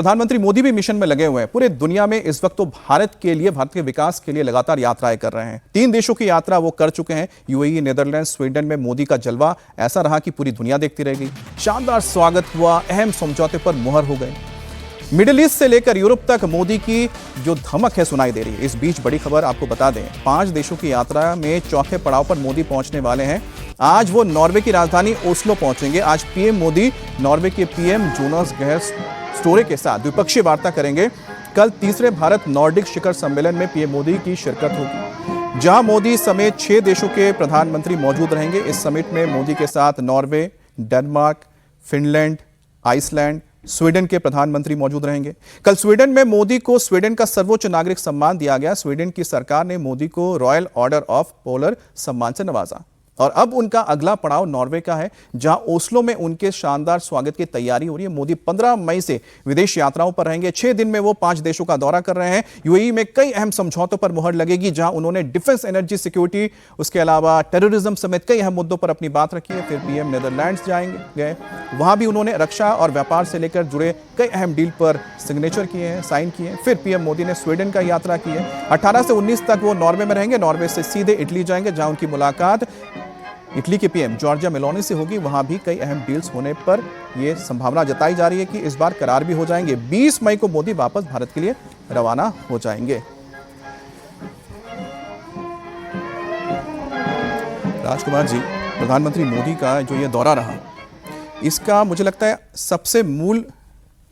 प्रधानमंत्री मोदी भी मिशन में लगे हुए हैं। पूरे दुनिया में इस वक्त तो भारत के विकास के लिए लगातार यात्राएं कर रहे हैं। 3 देशों की यात्रा वो कर चुके हैं। यूएई, नीदरलैंड, स्वीडन में मोदी का जलवा ऐसा रहा कि पूरी दुनिया देखती रह गई। शानदार स्वागत हुआ, अहम समझौते पर मुहर हो गए। मिडिल ईस्ट से लेकर यूरोप तक मोदी की जो धमक है सुनाई दे रही है। इस बीच बड़ी खबर आपको बता दें, 5 देशों की यात्रा में चौथे पड़ाव पर मोदी पहुंचने वाले हैं। आज वो नॉर्वे की राजधानी ओस्लो पहुंचेंगे। आज पीएम मोदी नॉर्वे के पीएम जोनास गायर स्टोरे के साथ द्विपक्षीय वार्ता करेंगे। कल तीसरे भारत नॉर्डिक शिखर सम्मेलन में पीएम मोदी की शिरकत होगी, जहां मोदी समेत 6 देशों के प्रधानमंत्री मौजूद रहेंगे। इस समिट में मोदी के साथ Norway, Denmark, Finland, Iceland, Sweden के प्रधानमंत्री मौजूद रहेंगे। कल स्वीडन में मोदी को स्वीडन का सर्वोच्च नागरिक सम्मान दिया गया। स्वीडन की सरकार ने मोदी को रॉयल ऑर्डर ऑफ पोलर सम्मान से नवाजा। और अब उनका अगला पड़ाव नॉर्वे का है, जहां ओस्लो में उनके शानदार स्वागत की तैयारी हो रही है। मोदी 15 मई से विदेश यात्राओं पर रहेंगे। 6 दिन में वो 5 देशों का दौरा कर रहे हैं। यूएई में कई अहम समझौतों पर मुहर लगेगी, जहां उन्होंने डिफेंस, एनर्जी, सिक्योरिटी, उसके अलावा टेररिज्म समेत कई अहम मुद्दों पर अपनी बात रखी है। फिर पीएम नीदरलैंड्स गए, वहां भी उन्होंने रक्षा और व्यापार से लेकर जुड़े कई अहम डील पर सिग्नेचर किए हैं, साइन किए हैं। फिर पीएम मोदी ने स्वीडन का यात्रा की है। 18 से 19 तक वो नॉर्वे में रहेंगे। नॉर्वे से सीधे इटली जाएंगे, जहां उनकी मुलाकात इटली के पीएम जॉर्जिया मेलोनी से होगी। वहां भी कई अहम डील्स होने पर यह संभावना जताई जा रही है कि इस बार करार भी हो जाएंगे। 20 मई को मोदी वापस भारत के लिए रवाना हो जाएंगे। राजकुमार जी, प्रधानमंत्री मोदी का जो ये दौरा रहा, इसका मुझे लगता है सबसे मूल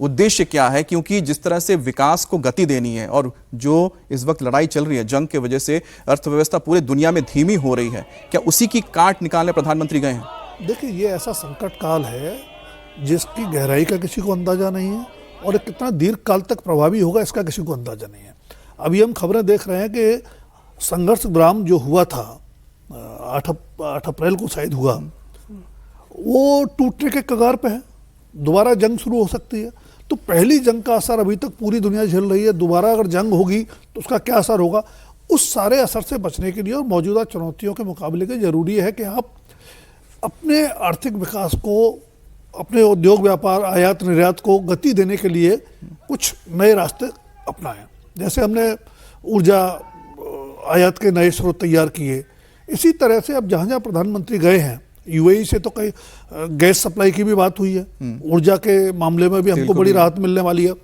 उद्देश्य क्या है? क्योंकि जिस तरह से विकास को गति देनी है और जो इस वक्त लड़ाई चल रही है जंग की वजह से, अर्थव्यवस्था पूरे दुनिया में धीमी हो रही है, क्या उसी की काट निकालने प्रधानमंत्री गए हैं? देखिए, ये ऐसा संकट काल है जिसकी गहराई का किसी को अंदाजा नहीं है और कितना दीर्घ काल तक प्रभावी होगा इसका किसी को अंदाजा नहीं है। अभी हम खबरें देख रहे हैं कि संघर्ष विराम जो हुआ था 8 अप्रैल को शायद हुआ, वो टूटने के कगार पे है। दोबारा जंग शुरू हो सकती है। तो पहली जंग का असर अभी तक पूरी दुनिया झेल रही है। दोबारा अगर जंग होगी तो उसका क्या असर होगा? उस सारे असर से बचने के लिए और मौजूदा चुनौतियों के मुकाबले के जरूरी है कि आप अपने आर्थिक विकास को, अपने उद्योग व्यापार, आयात निर्यात को गति देने के लिए कुछ नए रास्ते अपनाएं। जैसे हमने ऊर्जा आयात के नए स्रोत तैयार किए, इसी तरह से अब जहाँ जहाँ प्रधानमंत्री गए हैं, यूएई से तो कई गैस सप्लाई की भी बात हुई है, ऊर्जा के मामले में भी हमको बड़ी राहत मिलने वाली है।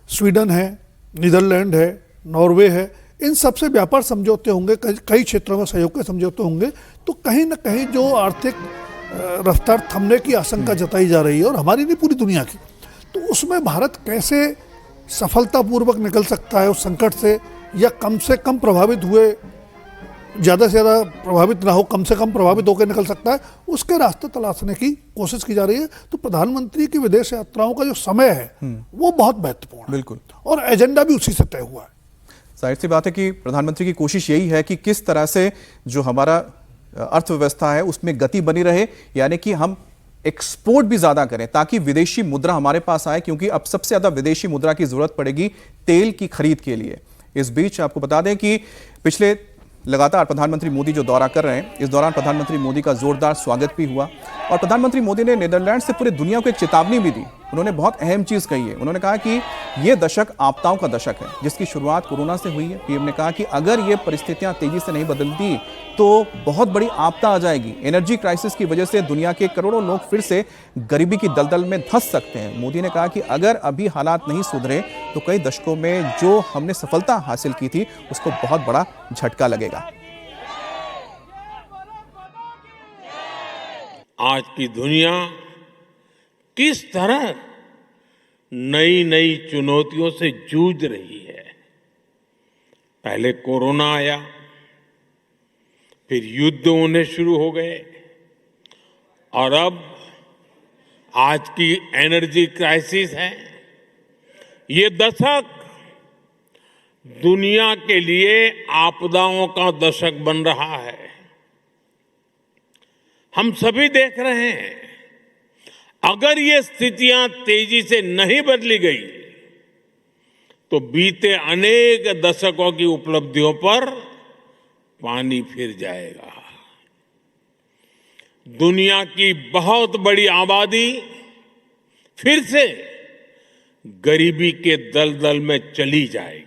स्वीडन है, नीदरलैंड है, नॉर्वे है, इन सबसे व्यापार समझौते होंगे, कई क्षेत्रों में सहयोग के समझौते होंगे। तो कहीं ना कहीं जो आर्थिक रफ्तार थमने की आशंका जताई जा रही है, और हमारी नहीं पूरी दुनिया की, तो उसमें भारत कैसे सफलतापूर्वक निकल सकता है उस संकट से, या कम से कम प्रभावित हुए, ज़्यादा से ज़्यादा प्रभावित ना हो, कम से कम प्रभावित होकर निकल सकता है, उसके रास्ते तलाशने की कोशिश की जा रही है। तो प्रधानमंत्री की विदेश यात्राओं का जो समय है वो बहुत महत्वपूर्ण है। बिल्कुल, और एजेंडा भी उसी से तय हुआ है। जाहिर सी बात है कि प्रधानमंत्री की कोशिश यही है कि किस तरह से जो हमारा अर्थव्यवस्था है उसमें गति बनी रहे, यानी कि हम एक्सपोर्ट भी ज्यादा करें ताकि विदेशी मुद्रा हमारे पास आए, क्योंकि अब सबसे ज्यादा विदेशी मुद्रा की जरूरत पड़ेगी तेल की खरीद के लिए। इस बीच आपको बता दें कि पिछले लगातार प्रधानमंत्री मोदी जो दौरा कर रहे हैं, इस दौरान प्रधानमंत्री मोदी का जोरदार स्वागत भी हुआ। और प्रधानमंत्री मोदी ने नीदरलैंड से पूरे दुनिया को एक चेतावनी भी दी। उन्होंने बहुत अहम चीज कही है। उन्होंने कहा कि यह दशक आपदाओं का दशक है, जिसकी शुरुआत कोरोना से हुई है। पीएम ने कहा कि अगर ये परिस्थितियां तेजी से नहीं बदलती तो बहुत बड़ी आपदा आ जाएगी। एनर्जी क्राइसिस की वजह से दुनिया के करोड़ों लोग फिर से गरीबी की दलदल में धंस सकते हैं। मोदी ने कहा कि अगर अभी हालात नहीं सुधरे तो कई दशकों में जो हमने सफलता हासिल की थी उसको बहुत बड़ा झटका लगेगा। आज की दुनिया किस तरह नई नई चुनौतियों से जूझ रही है। पहले कोरोना आया, फिर युद्ध होने शुरू हो गए, और अब आज की एनर्जी क्राइसिस है। ये दशक दुनिया के लिए आपदाओं का दशक बन रहा है। हम सभी देख रहे हैं, अगर ये स्थितियां तेजी से नहीं बदली गई तो बीते अनेक दशकों की उपलब्धियों पर पानी फिर जाएगा। दुनिया की बहुत बड़ी आबादी फिर से गरीबी के दलदल में चली जाएगी।